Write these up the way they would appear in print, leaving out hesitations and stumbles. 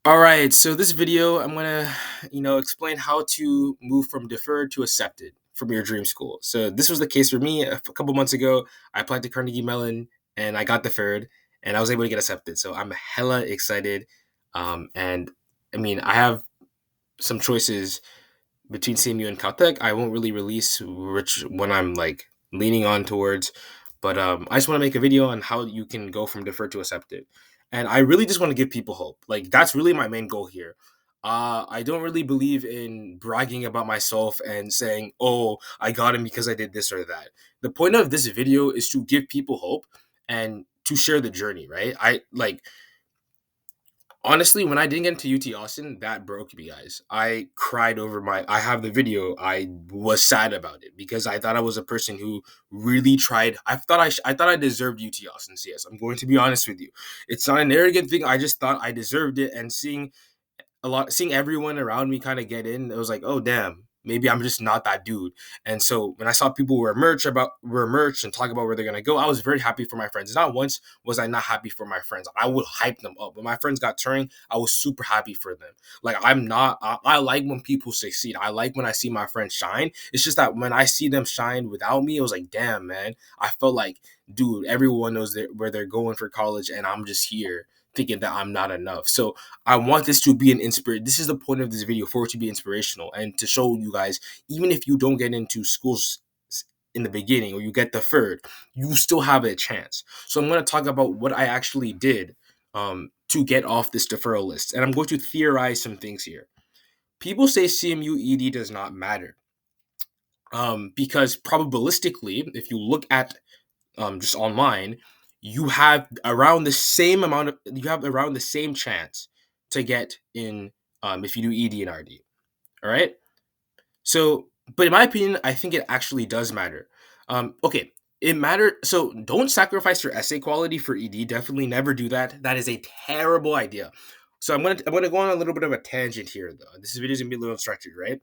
All right, so this video, I'm gonna, explain how to move from deferred to accepted from your dream school. So this was the case for me a couple months ago. I applied to Carnegie Mellon and I got deferred, and I was able to get accepted. So I'm hella excited. And I mean, I have some choices between CMU and Caltech. I won't really release which one I'm like leaning on towards, but I just want to make a video on how you can go from deferred to accepted. And I really just want to give people hope. Like that's really my main goal here. I don't really believe in bragging about myself and saying, "Oh, I got him because I did this or that." The point of this video is to give people hope and to share the journey, right? I like Honestly, when I didn't get into UT Austin, that broke me, guys. I cried over I have the video. I was sad about it because I thought I was a person who really tried. I thought I deserved UT Austin CS. I'm going to be honest with you. It's not an arrogant thing. I just thought I deserved it. And seeing everyone around me kind of get in, it was like, oh damn, maybe I'm just not that dude. And so when I saw people were merch and talk about where they're gonna go, I was very happy for my friends. Not once was I not happy for my friends. I would hype them up. When my friends got turned, I was super happy for them. Like I like when people succeed. I like when I see my friends shine. It's just that when I see them shine without me, it was like, damn man, I felt like, dude, everyone knows where they're going for college, and I'm just here thinking that I'm not enough. So I want this to be an inspiration. This is the point of this video, for it to be inspirational and to show you guys, even if you don't get into schools in the beginning or you get deferred, you still have a chance. So I'm going to talk about what I actually did to get off this deferral list. And I'm going to theorize some things here. People say CMU ED does not matter because probabilistically, if you look at just online, you have around the same chance to get in if you do ED and RD. All right. So, but in my opinion, I think it actually does matter. Okay, it matters. So don't sacrifice your essay quality for ED. Definitely never do that. That is a terrible idea. So I'm gonna go on a little bit of a tangent here, though. This video is gonna be a little structured, right?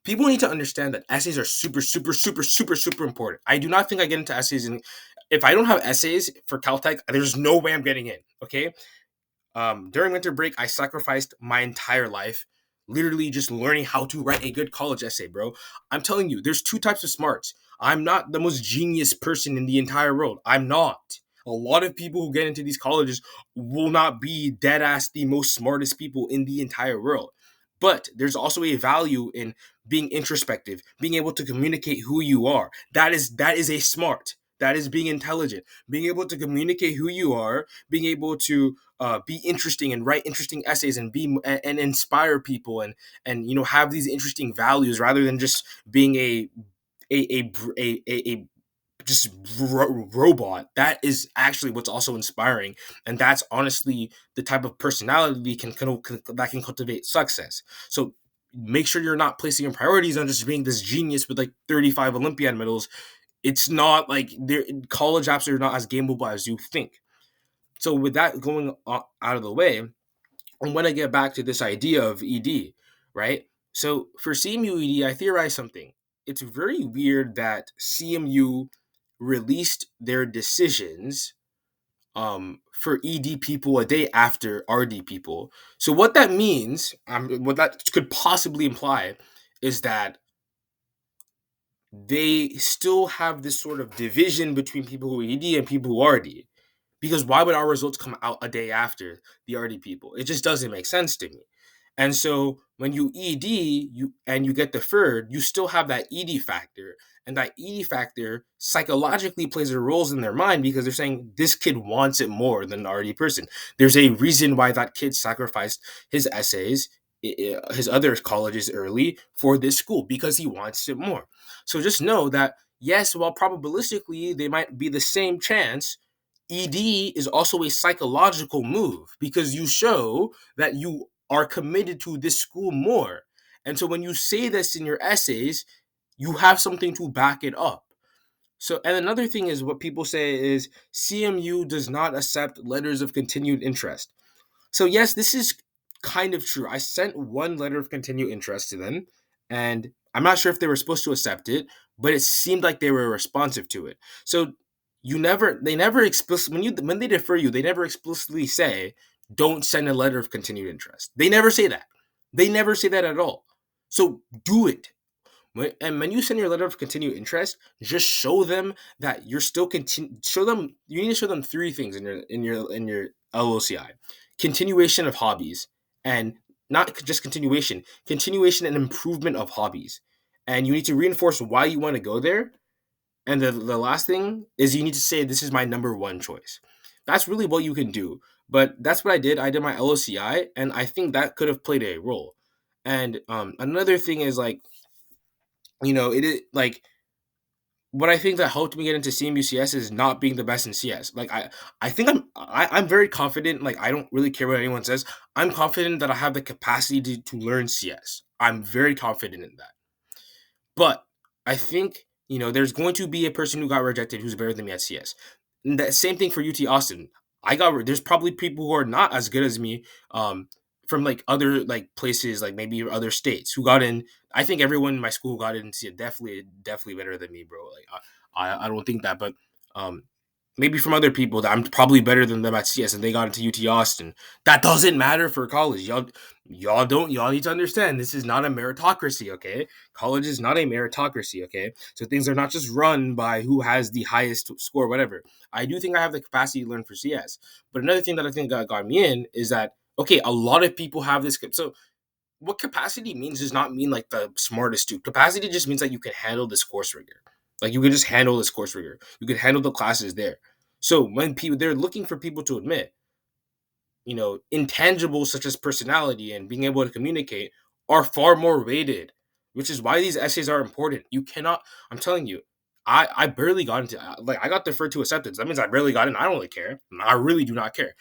People need to understand that essays are super, super, super, super, super important. I do not think I get into essays, and if I don't have essays for Caltech, there's no way I'm getting in. Okay, during winter break, I sacrificed my entire life, literally just learning how to write a good college essay, bro. I'm telling you, there's two types of smarts. I'm not the most genius person in the entire world. I'm not. A lot of people who get into these colleges will not be dead ass the most smartest people in the entire world. But there's also a value in being introspective, being able to communicate who you are. That is a smart. That is being intelligent. Being able to communicate who you are, being able to be interesting and write interesting essays and and inspire people and have these interesting values rather than just being a just robot. That is actually what's also inspiring, and that's honestly the type of personality that can cultivate success. So make sure you're not placing your priorities on just being this genius with like 35 Olympiad medals. It's not like college apps are not as gameable as you think. So with that going out of the way, I'm going to get back to this idea of ED, right? So for CMU ED, I theorize something. It's very weird that CMU released their decisions for ED people a day after RD people. So what that means, what that could possibly imply, is that they still have this sort of division between people who are ED and people who are RD. Because why would our results come out a day after the RD people? It just doesn't make sense to me. And so when you ED you get deferred, you still have that ED factor. And that ED factor psychologically plays a role in their mind because they're saying this kid wants it more than the RD person. There's a reason why that kid sacrificed his essays, his other colleges early for this school because he wants it more. So just know that yes, while probabilistically they might be the same chance, ED is also a psychological move because you show that you are committed to this school more. And so when you say this in your essays, you have something to back it up. So, and another thing is what people say is CMU does not accept letters of continued interest. So, yes, this is kind of true. I sent one letter of continued interest to them, and I'm not sure if they were supposed to accept it, but it seemed like they were responsive to it. So, they never explicitly when they defer you, they never explicitly say don't send a letter of continued interest. They never say that. They never say that at all. So do it. And when you send your letter of continued interest, just show them that you're still continue. Show them you need to show them three things in your LOCI: continuation of hobbies, and not just continuation and improvement of hobbies. And you need to reinforce why you want to go there. And the last thing is you need to say this is my number one choice. That's really what you can do. But that's what I did. I did my LOCI, and I think that could have played a role. And another thing is like it is like what I think that helped me get into CMU CS is not being the best in CS. Like I think I'm very confident. Like I don't really care what anyone says. I'm confident that I have the capacity to learn CS. I'm very confident in that. But I think there's going to be a person who got rejected who's better than me at CS. And that same thing for UT Austin. There's probably people who are not as good as me, from like other like places, like maybe other states who got in. I think everyone in my school who got in CS definitely better than me, bro. Like I don't think that, but um maybe from other people that I'm probably better than them at CS and they got into UT Austin. That doesn't matter for college. Y'all need to understand this is not a meritocracy, okay? College is not a meritocracy, okay? So things are not just run by who has the highest score, whatever. I do think I have the capacity to learn for CS. But another thing that I think got me in is that, okay, a lot of people have this. So what capacity means does not mean like the smartest dude. Capacity just means that you can handle this course rigor. Like you can just handle this course rigor. You can handle the classes there. So when people they're looking for people to admit, intangibles such as personality and being able to communicate are far more weighted, which is why these essays are important. You cannot, I'm telling you, I barely got into, like, I got deferred to acceptance. That means I barely got in. I don't really care. I really do not care.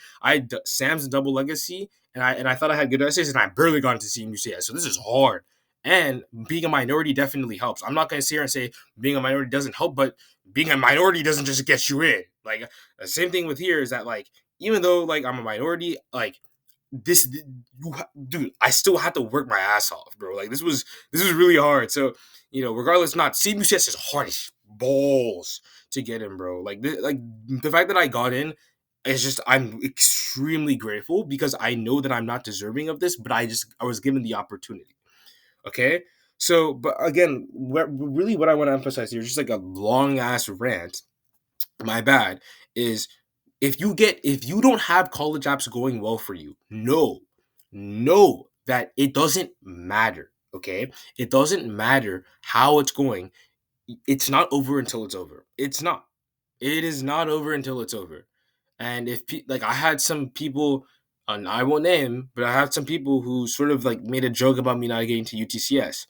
Sam's double legacy, and I thought I had good essays, and I barely got into CMU CS. So this is hard. And being a minority definitely helps. I'm not going to sit here and say being a minority doesn't help, but being a minority doesn't just get you in. Like, the same thing with here is that, like, even though like I'm a minority, like this, dude, I still had to work my ass off, bro. Like this was really hard. So regardless, not CBCS is hard as balls to get in, bro. Like the fact that I got in is just I'm extremely grateful because I know that I'm not deserving of this, but I was given the opportunity. Okay. So, but again, what I want to emphasize here is just like a long ass rant. My bad is if you don't have college apps going well for you, know that it doesn't matter. Okay, it doesn't matter how it's going. It's not over until it's over. It's not. It is not over until it's over. And if like I had some people, and I won't name, but I had some people who sort of like made a joke about me not getting to UTCS,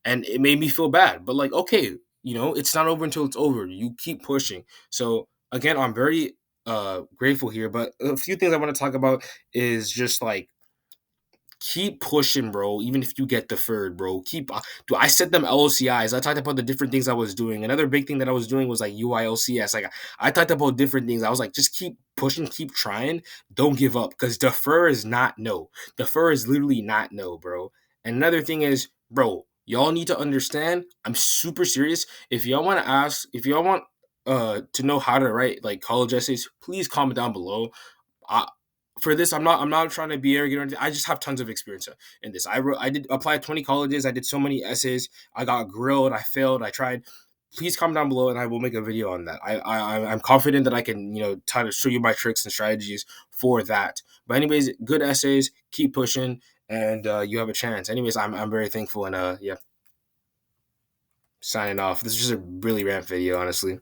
and it made me feel bad. But like, okay, it's not over until it's over. You keep pushing. So again, I'm very grateful here. But a few things I want to talk about is just like keep pushing, bro. Even if you get deferred, bro. Do I set them LOCIs? I talked about the different things I was doing. Another big thing that I was doing was like UILCS. Like I talked about different things. I was like, just keep pushing, keep trying. Don't give up because defer is not no. Defer is literally not no, bro. And another thing is, bro, y'all need to understand. I'm super serious. If y'all want to know how to write like college essays, please comment down below. I, for this, I'm not trying to be arrogant or anything. I just have tons of experience in this. I did apply 20 colleges. I did so many essays. I got grilled. I failed. I tried. Please comment down below, and I will make a video on that. I'm confident that I can try to show you my tricks and strategies for that. But anyways, good essays. Keep pushing, and you have a chance. Anyways, I'm very thankful, and yeah, signing off. This is just a really rant video, honestly.